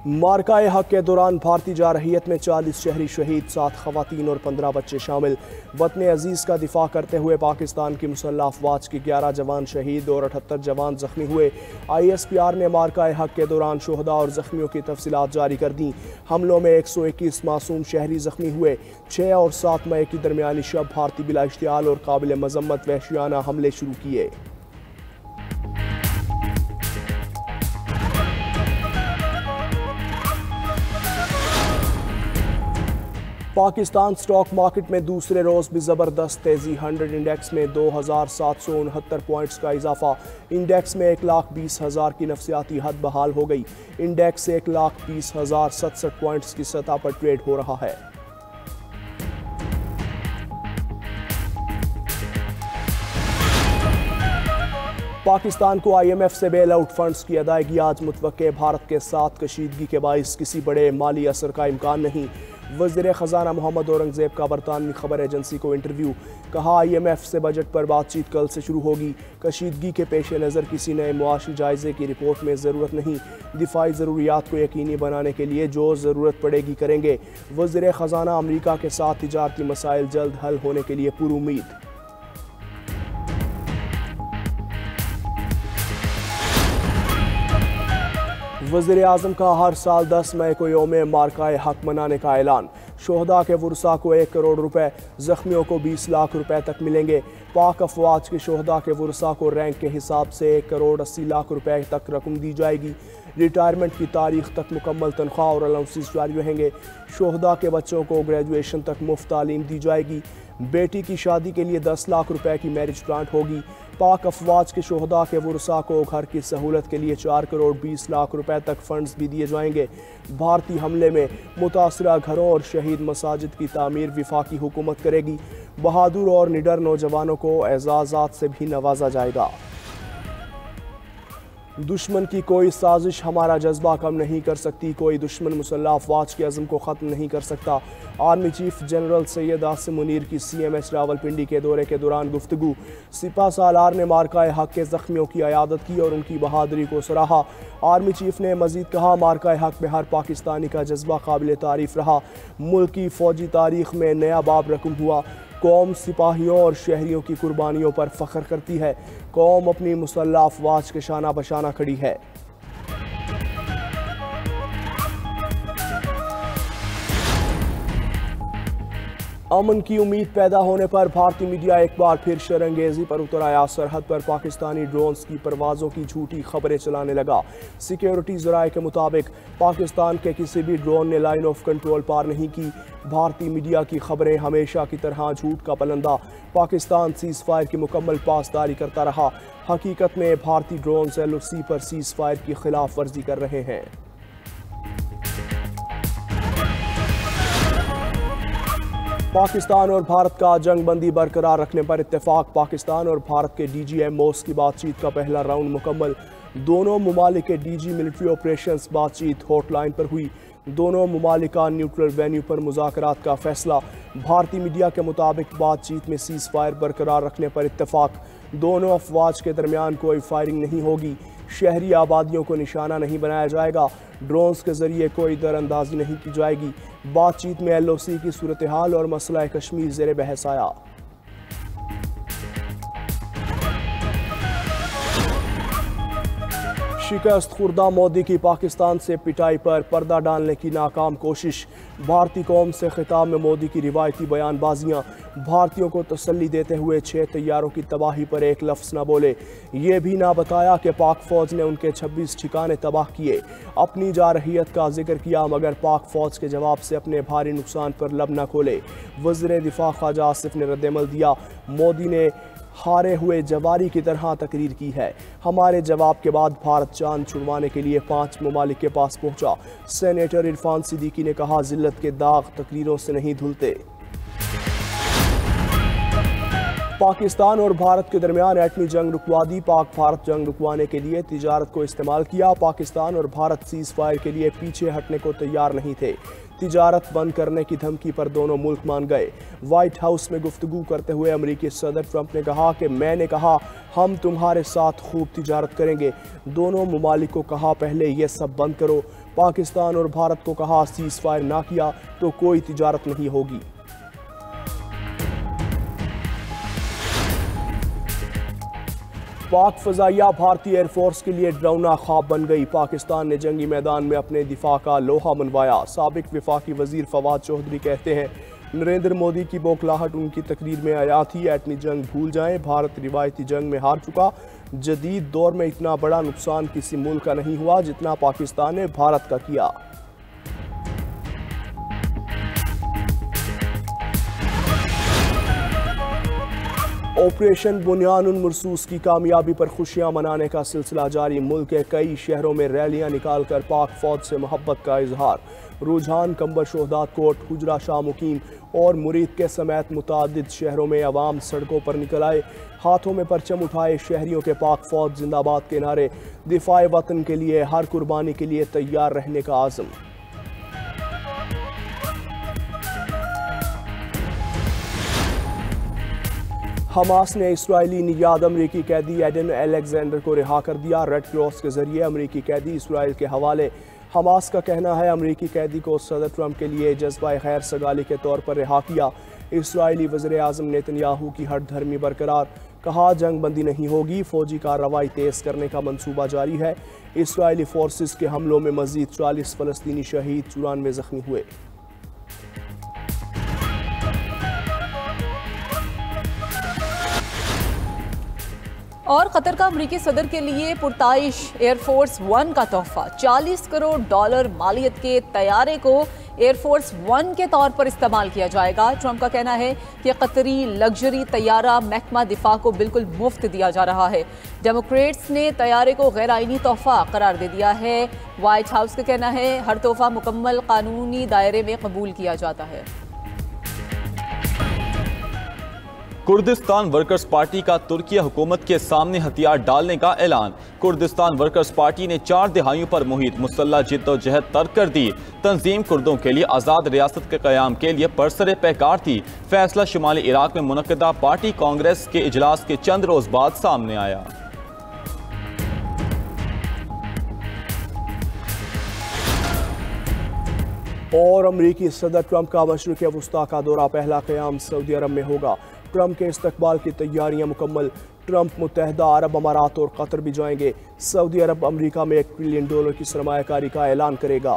मार्काए हक के दौरान भारतीय जारहियत में 40 शहरी शहीद, 7 खवातीन और 15 बच्चे शामिल। वतन अजीज़ का दिफा करते हुए पाकिस्तान की मुसल्लह अफवाज के 11 जवान शहीद और 78 जवान जख्मी हुए। ISPR ने मार्काए हक के दौरान शोहदा और जख्मियों की तफसीलात जारी कर दी। हमलों में 121 मासूम शहरी जख्मी हुए। 6 और 7 मई की दरमियानी शब भारतीय बिला इश्तियाल और काबिल मजम्मत वहशियाना हमले शुरू किए। पाकिस्तान स्टॉक मार्केट में दूसरे रोज भी जबरदस्त तेजी। 100 इंडेक्स में 2769 पॉइंट्स का इजाफा। इंडेक्स में 1,20,000 की नफसियाती हद बहाल हो गई। इंडेक्स 1,20,067 पॉइंट्स की सतह पर ट्रेड हो रहा है। पाकिस्तान को IMF से बेल आउट फंड्स की अदायगी आज मुतवक्के। भारत के साथ कशीदगी के बाइस किसी बड़े माली असर का इम्कान नहीं। वज़ीर ख़जाना मोहम्मद औरंगज़ेब का बरतानवी खबर एजेंसी को इंटरव्यू। कहा IMF से बजट पर बातचीत कल से शुरू होगी। कशीदगी के पेश नज़र किसी नए मुआशी जायजे की रिपोर्ट में ज़रूरत नहीं। दिफाई ज़रूरियात को यकीनी बनाने के लिए जो ज़रूरत पड़ेगी करेंगे। वज़ीर ख़जाना अमरीका के साथ तिजारती मसाइल जल्द हल होने के लिए पुरुम्मीद। वज़ीर आज़म का हर साल 10 मई को यौम मार्काए हक मनाने का ऐलान। शोहदा के वुरसा को 1 करोड़ रुपए, जख्मियों को 20 लाख रुपए तक मिलेंगे। पाक अफवाज के शोहदा के वुरसा को रैंक के हिसाब से 1 करोड़ 80 लाख रुपए तक रकम दी जाएगी। रिटायरमेंट की तारीख तक मुकम्मल तनख्वाह और अलाउंसेस जारी रहेंगे। शोहदा के बच्चों को ग्रेजुएशन तक मुफ्त तालीम दी जाएगी। बेटी की शादी के लिए 10 लाख रुपए की मैरिज ग्रांट होगी। पाक अफवाज के शोहदा के वुरसा को घर की सहूलत के लिए 4 करोड़ 20 लाख रुपए तक फंड्स भी दिए जाएंगे। भारतीय हमले में मुतासरा घरों और शहीद मसाजिद की तामीर विफाकी हुकूमत करेगी। बहादुर और निडर नौजवानों को एजाज़ात से भी नवाजा जाएगा। दुश्मन की कोई साजिश हमारा जज्बा कम नहीं कर सकती। कोई दुश्मन मुसल्लह अफवाज के अज़म को ख़त्म नहीं कर सकता। Army chief general Syed Asim Munir की CMS रावलपिंडी के दौरे के दौरान गुफ्तगू। सिपा सालार ने मार्काए हक के जख्मियों की अयादत की और उनकी बहादुरी को सराहा। आर्मी चीफ ने मजीद कहा, मार्काए हक में हर पाकिस्तानी का जज्बा काबिल तारीफ रहा। मुल्क की फ़ौजी तारीख में नया बाब रकम हुआ। कौम सिपाहियों और शहरियों की कुर्बानियों पर फ़ख्र करती है। कौम अपनी मुसल्लह अफवाज के शाना बशाना खड़ी है। अमन की उम्मीद पैदा होने पर भारतीय मीडिया एक बार फिर शरंगेजी पर उतर आया। सरहद पर पाकिस्तानी ड्रोन्स की परवाज़ों की झूठी खबरें चलाने लगा। सिक्योरिटी ज़राए के मुताबिक पाकिस्तान के किसी भी ड्रोन ने लाइन ऑफ कंट्रोल पार नहीं की। भारतीय मीडिया की खबरें हमेशा की तरह झूठ का पलंदा। पाकिस्तान सीज़ फायर की मुकम्मल पासदारी करता रहा। हकीकत में भारतीय ड्रोन LOC पर सीज़ फायर की खिलाफ वर्जी कर रहे हैं। पाकिस्तान और भारत का जंग बंदी बरकरार रखने पर इत्तेफाक। पाकिस्तान और भारत के DGMOs की बातचीत का पहला राउंड मुकम्मल। दोनों ममालिक के DG मिलिट्री ऑपरेशंस बातचीत हॉटलाइन पर हुई। दोनों ममालिक का न्यूट्रल वेन्यू पर मुज़ाकरात का फैसला। भारतीय मीडिया के मुताबिक बातचीत में सीज़ फायर बरकरार रखने पर इत्तेफाक। दोनों अफवाज के दरमियान कोई फायरिंग नहीं होगी। शहरी आबादियों को निशाना नहीं बनाया जाएगा। ड्रोन्स के जरिए कोई दरअंदाजी नहीं की जाएगी। बातचीत में LOC की सूरत हाल और मसला कश्मीर ज़ेर बहस आया। शिकस्त खुर्दा मोदी की पाकिस्तान से पिटाई पर पर्दा डालने की नाकाम कोशिश। भारतीय कौम से खिताब में मोदी की रिवायती बयानबाजियाँ। भारतीयों को तसल्ली देते हुए 6 तैयारों की तबाही पर एक लफ्ज़ न बोले। ये भी ना बताया कि पाक फ़ौज ने उनके 26 ठिकाने तबाह किए। अपनी जारहियत का जिक्र किया मगर पाक फ़ौज के जवाब से अपने भारी नुकसान पर लब न खोले। वज़ीर दिफा ख्वाजा आसिफ ने रद्दमल दिया। मोदी ने हारे हुए जवारी की तरह तकरीर की है। हमारे जवाब के बाद भारत चांद छुड़वाने के लिए 5 ममालिक के पास पहुंचा। सेनेटर इरफान सिद्दीकी ने कहा, जिल्लत के दाग तकरीरों से नहीं धुलते। पाकिस्तान और भारत के दरमियान एटमी जंग रुकवा दी। पाक भारत जंग रुकवाने के लिए तिजारत को इस्तेमाल किया। पाकिस्तान और भारत सीज़ फायर के लिए पीछे हटने को तैयार नहीं थे। तिजारत बंद करने की धमकी पर दोनों मुल्क मान गए। व्हाइट हाउस में गुफ्तगू करते हुए अमेरिकी सदर ट्रंप ने कहा कि मैंने कहा हम तुम्हारे साथ खूब तिजारत करेंगे। दोनों ममालिक को कहा पहले ये सब बंद करो। पाकिस्तान और भारत को कहा, सीज फायर ना किया तो कोई तिजारत नहीं होगी। पाक फजाइया भारतीय एयरफोर्स के लिए डरावना ख्वाब बन गई। पाकिस्तान ने जंगी मैदान में अपने दिफा का लोहा मनवाया। साबिक वफाकी वजीर फवाद चौधरी कहते हैं, नरेंद्र मोदी की बौखलाहट उनकी तकरीर में आया थी। एटमी जंग भूल जाएं, भारत रिवायती जंग में हार चुका। जदीद दौर में इतना बड़ा नुकसान किसी मुल्क का नहीं हुआ जितना पाकिस्तान ने भारत का किया। ऑपरेशन बुनियानुल मरसूस की कामयाबी पर खुशियां मनाने का सिलसिला जारी। मुल्क के कई शहरों में रैलियां निकालकर पाक फौज से मोहब्बत का इजहार। रुझान कंबर शोहदाद कोट, हुजरा शाह मुकीम और मुरीद के समेत मुतादिद शहरों में अवाम सड़कों पर निकल आए। हाथों में परचम उठाए शहरियों के पाक फौज जिंदाबाद के नारे। दिफाए वतन के लिए हर कुर्बानी के लिए तैयार रहने का आज़म। हमास ने इस्राएली नियाद अमरीकी कैदी एडन अलेक्जेंडर को रिहा कर दिया। रेड क्रॉस के जरिए अमरीकी कैदी इसराइल के हवाले। हमास का कहना है, अमरीकी कैदी को सदर ट्रंप के लिए जज्बा खैर सगाली के तौर पर रिहा किया। इसराइली वज़ीर आज़म नेतन्याहू की हट धर्मी बरकरार। कहा, जंग बंदी नहीं होगी, फौजी कार्रवाई तेज़ करने का मंसूबा जारी है। इसराइली फोर्सेस के हमलों में मजीद 40 फ़लस्तीनी शहीद, 94 जख्मी हुए। और कतर का अमरीकी सदर के लिए पुरताइश एयरफोर्स वन का तोहफा। $40 करोड़ मालियत के तैयारे को एयरफोर्स वन के तौर पर इस्तेमाल किया जाएगा। ट्रंप का कहना है कि कतरी लग्जरी तैयारा महकमा दिफा को बिल्कुल मुफ्त दिया जा रहा है। डेमोक्रेट्स ने तैयारे को गैर आइनी तोहफा करार दे दिया है। व्हाइट हाउस का कहना है, हर तोहफा मुकम्मल कानूनी दायरे में कबूल किया जाता है। कुर्दिस्तान वर्कर्स पार्टी का तुर्की हुकूमत के सामने हथियार डालने का ऐलान। कुर्दिस्तान वर्कर्स पार्टी ने 4 दहाइयों पर मुहित मुसल्लह जिद्दोजहद तर्क कर दी। तंजीम कुर्दों के लिए आज़ाद रियासत के क़याम के लिए बरसरे पैकार थी। फैसला शुमाली इराक में मुनक़दा पार्टी कांग्रेस के इजलास के चंद रोज बाद सामने आया। और अमरीकी सदर ट्रंप का मशरिक़ वुस्ता का दौरा, पहला क़याम सऊदी अरब में होगा। ट्रंप के इस्तकबाल की तैयारियां मुकम्मल। ट्रंप मुत्तहदा अरब अमारात और कतर भी जाएंगे। सऊदी अरब अमरीका में $1 ट्रिलियन की सरमायाकारी का ऐलान करेगा।